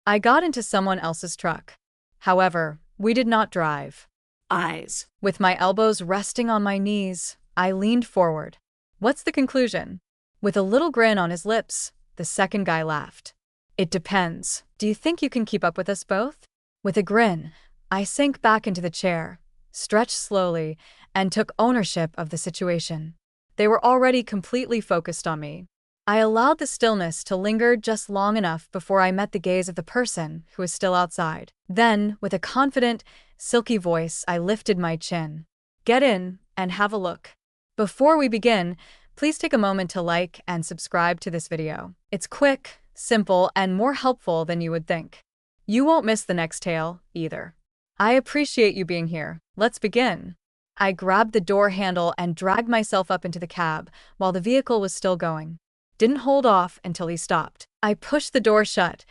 I got into someone else's truck. However, we did not drive. Eyes. With my elbows resting on my knees, I leaned forward. What's the conclusion? With a little grin on his lips, the second guy laughed. It depends. Do you think you can keep up with us both? With a grin, I sank back into the chair, stretched slowly, and took ownership of the situation. They were already completely focused on me. I allowed the stillness to linger just long enough before I met the gaze of the person who was still outside. Then, with a confident, silky voice, I lifted my chin. Get in and have a look. Before we begin, please take a moment to like and subscribe to this video. It's quick, simple, and more helpful than you would think. You won't miss the next tale, either. I appreciate you being here. Let's begin. I grabbed the door handle and dragged myself up into the cab while the vehicle was still going. Didn't hold off until he stopped. I pushed the door shut,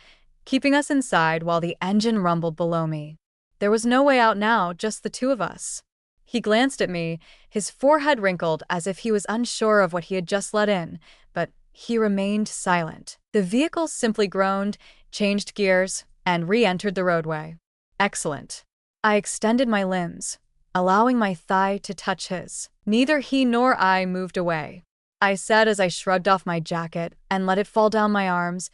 keeping us inside while the engine rumbled below me. There was no way out now, just the two of us. He glanced at me, his forehead wrinkled as if he was unsure of what he had just let in, but he remained silent. The vehicle simply groaned, changed gears, and re-entered the roadway. Excellent. I extended my limbs, allowing my thigh to touch his. Neither he nor I moved away. I said as I shrugged off my jacket and let it fall down my arms,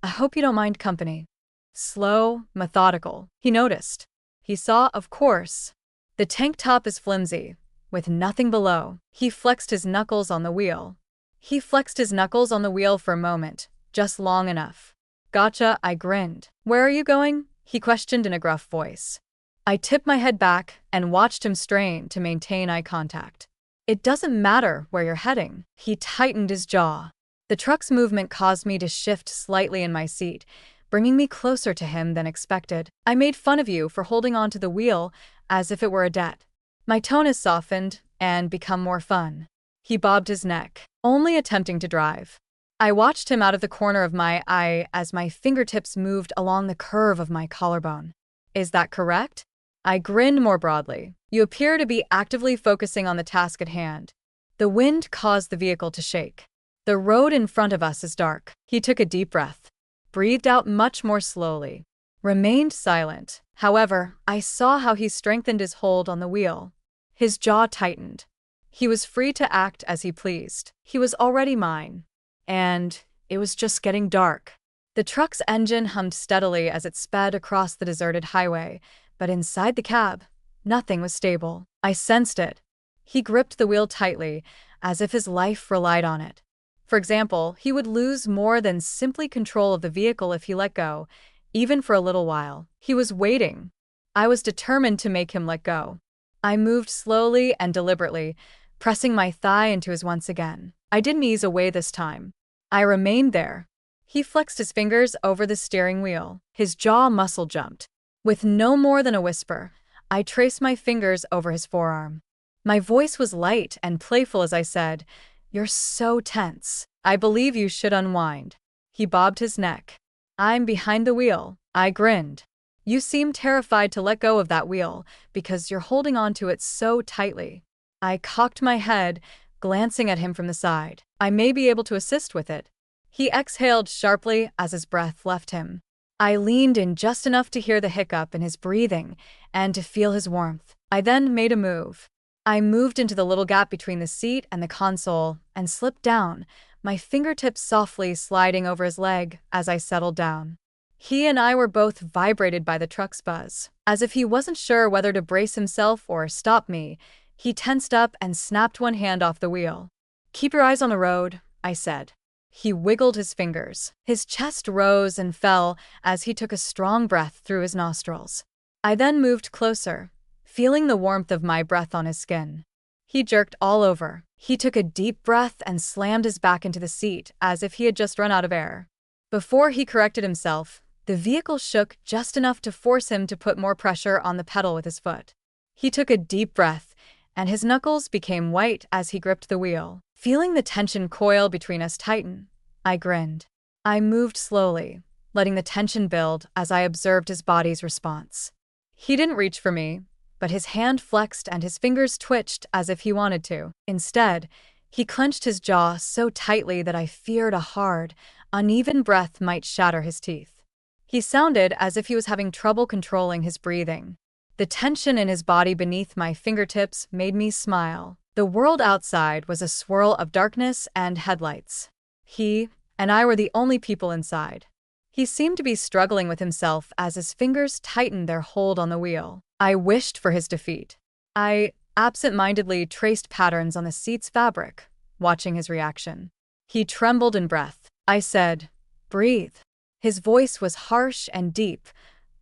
I hope you don't mind company. Slow, methodical. He noticed. He saw, of course. The tank top is flimsy, with nothing below. He flexed his knuckles on the wheel. He flexed his knuckles on the wheel for a moment, just long enough. Gotcha, I grinned. Where are you going? He questioned in a gruff voice. I tipped my head back and watched him strain to maintain eye contact. It doesn't matter where you're heading. He tightened his jaw. The truck's movement caused me to shift slightly in my seat, bringing me closer to him than expected. I made fun of you for holding onto the wheel as if it were a debt. My tone has softened and become more fun. He bobbed his neck, only attempting to drive. I watched him out of the corner of my eye as my fingertips moved along the curve of my collarbone. Is that correct? I grinned more broadly. You appear to be actively focusing on the task at hand. The wind caused the vehicle to shake. The road in front of us is dark. He took a deep breath, breathed out much more slowly, remained silent. However, I saw how he strengthened his hold on the wheel. His jaw tightened. He was free to act as he pleased. He was already mine. And it was just getting dark. The truck's engine hummed steadily as it sped across the deserted highway, but inside the cab, nothing was stable. I sensed it. He gripped the wheel tightly, as if his life relied on it. For example, he would lose more than simply control of the vehicle if he let go, even for a little while. He was waiting. I was determined to make him let go. I moved slowly and deliberately, pressing my thigh into his once again. I didn't ease away this time. I remained there. He flexed his fingers over the steering wheel. His jaw muscle jumped. With no more than a whisper, I traced my fingers over his forearm. My voice was light and playful as I said, "You're so tense. I believe you should unwind." He bobbed his neck. "I'm behind the wheel." I grinned. "You seem terrified to let go of that wheel because you're holding on to it so tightly." I cocked my head, glancing at him from the side. "I may be able to assist with it." He exhaled sharply as his breath left him. I leaned in just enough to hear the hiccup in his breathing and to feel his warmth. I then made a move. I moved into the little gap between the seat and the console and slipped down, my fingertips softly sliding over his leg as I settled down. He and I were both vibrated by the truck's buzz. As if he wasn't sure whether to brace himself or stop me, he tensed up and snapped one hand off the wheel. "Keep your eyes on the road," I said. He wiggled his fingers. His chest rose and fell as he took a strong breath through his nostrils. I then moved closer, feeling the warmth of my breath on his skin. He jerked all over. He took a deep breath and slammed his back into the seat as if he had just run out of air. Before he corrected himself, the vehicle shook just enough to force him to put more pressure on the pedal with his foot. He took a deep breath, and his knuckles became white as he gripped the wheel. Feeling the tension coil between us tighten, I grinned. I moved slowly, letting the tension build as I observed his body's response. He didn't reach for me, but his hand flexed and his fingers twitched as if he wanted to. Instead, he clenched his jaw so tightly that I feared a hard, uneven breath might shatter his teeth. He sounded as if he was having trouble controlling his breathing. The tension in his body beneath my fingertips made me smile. The world outside was a swirl of darkness and headlights. He and I were the only people inside. He seemed to be struggling with himself as his fingers tightened their hold on the wheel. I wished for his defeat. I absent-mindedly traced patterns on the seat's fabric, watching his reaction. He trembled in breath. I said, "Breathe." His voice was harsh and deep,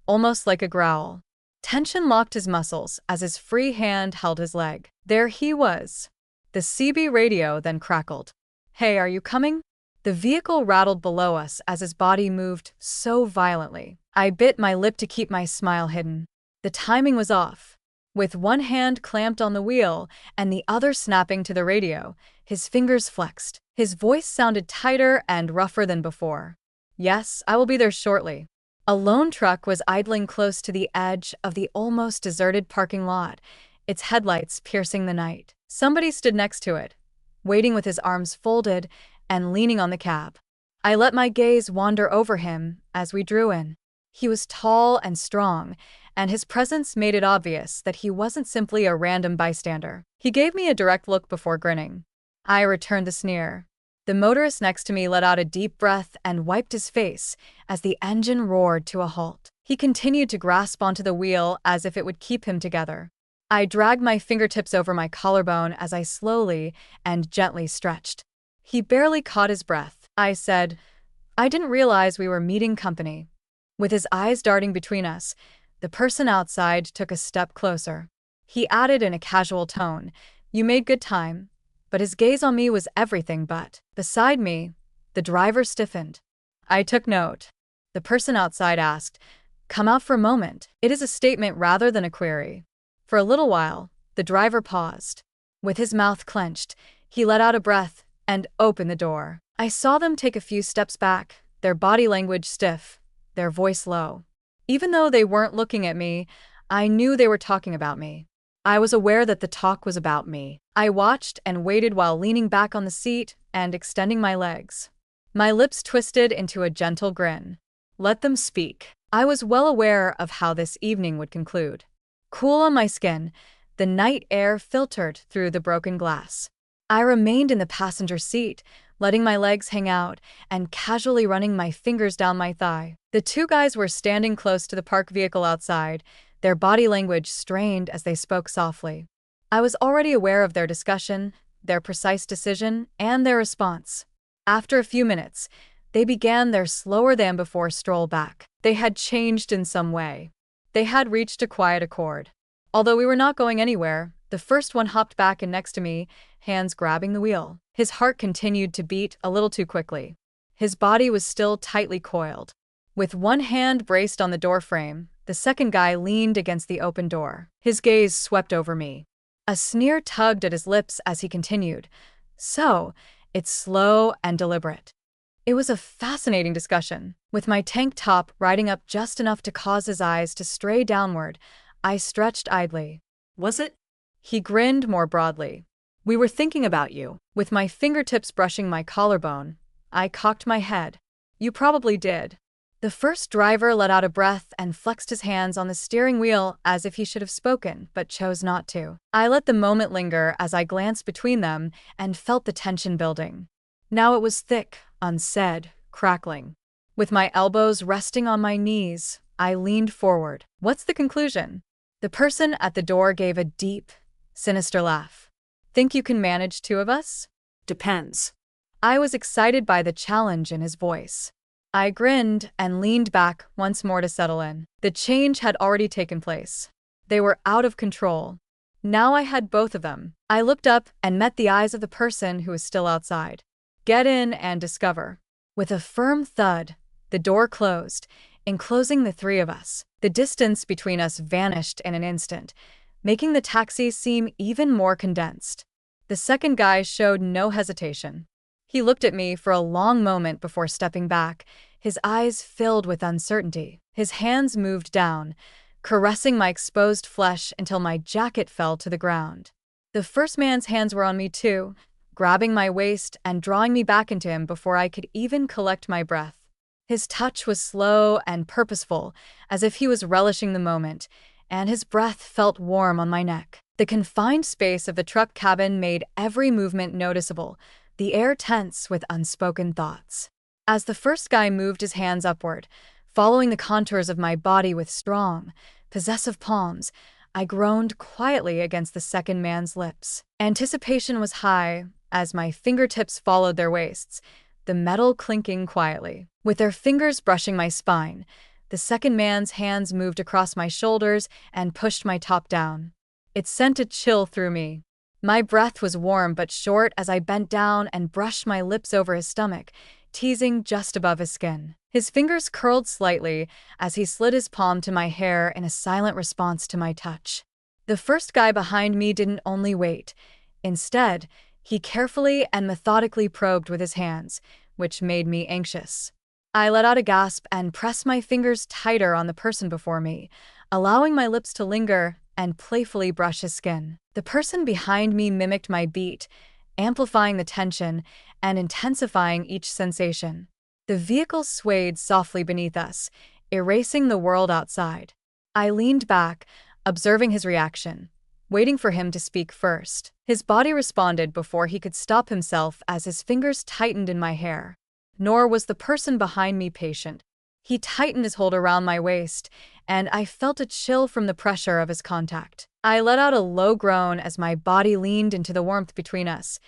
almost like a growl. Tension locked his muscles as his free hand held his leg. There he was. The CB radio then crackled. "Hey, are you coming?" The vehicle rattled below us as his body moved so violently. I bit my lip to keep my smile hidden. The timing was off. With one hand clamped on the wheel and the other snapping to the radio, his fingers flexed. His voice sounded tighter and rougher than before. "Yes, I will be there shortly." A lone truck was idling close to the edge of the almost deserted parking lot, its headlights piercing the night. Somebody stood next to it, waiting with his arms folded and leaning on the cab. I let my gaze wander over him as we drew in. He was tall and strong, and his presence made it obvious that he wasn't simply a random bystander. He gave me a direct look before grinning. I returned the sneer. The motorist next to me let out a deep breath and wiped his face as the engine roared to a halt. He continued to grasp onto the wheel as if it would keep him together. I dragged my fingertips over my collarbone as I slowly and gently stretched. He barely caught his breath. I said, "I didn't realize we were meeting company." With his eyes darting between us, the person outside took a step closer. He added in a casual tone, "You made good time." But his gaze on me was everything but. Beside me, the driver stiffened. I took note. The person outside asked, "Come out for a moment." It is a statement rather than a query. For a little while, the driver paused. With his mouth clenched, he let out a breath and opened the door. I saw them take a few steps back, their body language stiff, their voice low. Even though they weren't looking at me, I knew they were talking about me. I was aware that the talk was about me. I watched and waited while leaning back on the seat and extending my legs. My lips twisted into a gentle grin. Let them speak. I was well aware of how this evening would conclude. Cool on my skin, the night air filtered through the broken glass. I remained in the passenger seat, letting my legs hang out and casually running my fingers down my thigh. The two guys were standing close to the parked vehicle outside, their body language strained as they spoke softly. I was already aware of their discussion, their precise decision, and their response. After a few minutes, they began their slower-than-before stroll back. They had changed in some way. They had reached a quiet accord. Although we were not going anywhere, the first one hopped back in next to me, hands grabbing the wheel. His heart continued to beat a little too quickly. His body was still tightly coiled. With one hand braced on the doorframe, the second guy leaned against the open door. His gaze swept over me. A sneer tugged at his lips as he continued. "So, it's slow and deliberate." It was a fascinating discussion. With my tank top riding up just enough to cause his eyes to stray downward, I stretched idly. Was it? He grinned more broadly. "We were thinking about you." With my fingertips brushing my collarbone, I cocked my head. "You probably did." The first driver let out a breath and flexed his hands on the steering wheel as if he should have spoken, but chose not to. I let the moment linger as I glanced between them and felt the tension building. Now it was thick, unsaid, crackling. With my elbows resting on my knees, I leaned forward. "What's the conclusion?" The person at the door gave a deep, sinister laugh. "Think you can manage two of us?" "Depends." I was excited by the challenge in his voice. I grinned and leaned back once more to settle in. The change had already taken place. They were out of control. Now I had both of them. I looked up and met the eyes of the person who was still outside. "Get in and discover." With a firm thud, the door closed, enclosing the three of us. The distance between us vanished in an instant, making the taxi seem even more condensed. The second guy showed no hesitation. He looked at me for a long moment before stepping back, his eyes filled with uncertainty. His hands moved down, caressing my exposed flesh until my jacket fell to the ground. The first man's hands were on me too, grabbing my waist and drawing me back into him before I could even collect my breath. His touch was slow and purposeful, as if he was relishing the moment, and his breath felt warm on my neck. The confined space of the truck cabin made every movement noticeable, the air tense with unspoken thoughts. As the first guy moved his hands upward, following the contours of my body with strong, possessive palms, I groaned quietly against the second man's lips. Anticipation was high as my fingertips followed their waists, the metal clinking quietly. With their fingers brushing my spine, the second man's hands moved across my shoulders and pushed my top down. It sent a chill through me. My breath was warm but short as I bent down and brushed my lips over his stomach, teasing just above his skin. His fingers curled slightly as he slid his palm to my hair in a silent response to my touch. The first guy behind me didn't only wait. Instead, he carefully and methodically probed with his hands, which made me anxious. I let out a gasp and pressed my fingers tighter on the person before me, allowing my lips to linger and playfully brush his skin. The person behind me mimicked my beat, amplifying the tension and intensifying each sensation. The vehicle swayed softly beneath us, erasing the world outside. I leaned back, observing his reaction, waiting for him to speak first. His body responded before he could stop himself as his fingers tightened in my hair. Nor was the person behind me patient. He tightened his hold around my waist, and I felt a chill from the pressure of his contact. I let out a low groan as my body leaned into the warmth between us,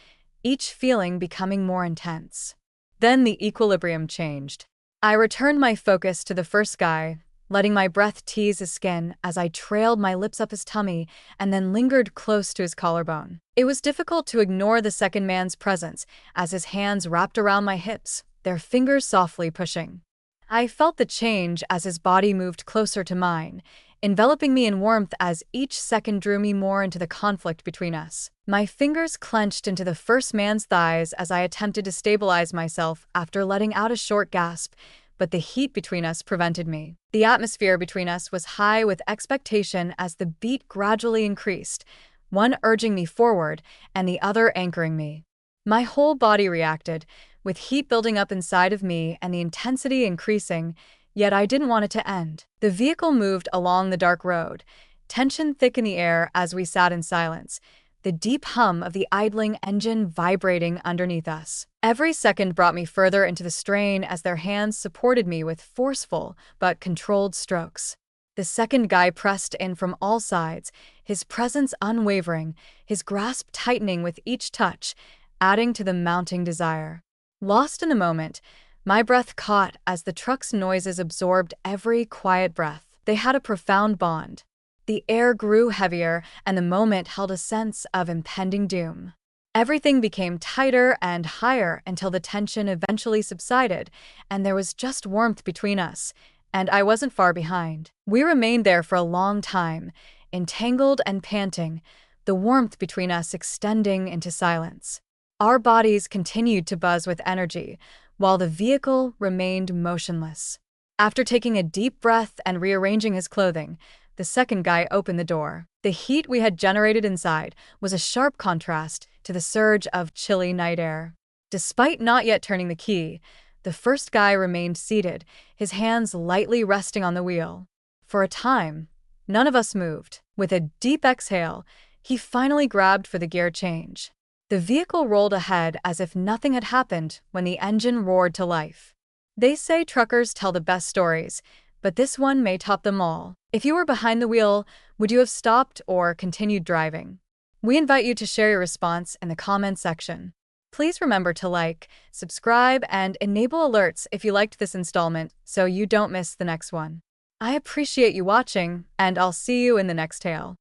each feeling becoming more intense. Then the equilibrium changed. I returned my focus to the first guy, letting my breath tease his skin as I trailed my lips up his tummy and then lingered close to his collarbone. It was difficult to ignore the second man's presence as his hands wrapped around my hips, their fingers softly pushing. I felt the change as his body moved closer to mine, enveloping me in warmth as each second drew me more into the conflict between us. My fingers clenched into the first man's thighs as I attempted to stabilize myself after letting out a short gasp, but the heat between us prevented me. The atmosphere between us was high with expectation as the beat gradually increased, one urging me forward and the other anchoring me. My whole body reacted, with heat building up inside of me and the intensity increasing, yet I didn't want it to end. The vehicle moved along the dark road, tension thick in the air as we sat in silence, the deep hum of the idling engine vibrating underneath us. Every second brought me further into the strain as their hands supported me with forceful but controlled strokes. The second guy pressed in from all sides, his presence unwavering, his grasp tightening with each touch, adding to the mounting desire. Lost in the moment, my breath caught as the truck's noises absorbed every quiet breath. They had a profound bond. The air grew heavier, and the moment held a sense of impending doom. Everything became tighter and higher until the tension eventually subsided, and there was just warmth between us, and I wasn't far behind. We remained there for a long time, entangled and panting, the warmth between us extending into silence. Our bodies continued to buzz with energy, while the vehicle remained motionless. After taking a deep breath and rearranging his clothing, the second guy opened the door. The heat we had generated inside was a sharp contrast to the surge of chilly night air. Despite not yet turning the key, the first guy remained seated, his hands lightly resting on the wheel. For a time, none of us moved. With a deep exhale, he finally grabbed for the gear change. The vehicle rolled ahead as if nothing had happened when the engine roared to life. They say truckers tell the best stories, but this one may top them all. If you were behind the wheel, would you have stopped or continued driving? We invite you to share your response in the comments section. Please remember to like, subscribe, and enable alerts if you liked this installment so you don't miss the next one. I appreciate you watching, and I'll see you in the next tale.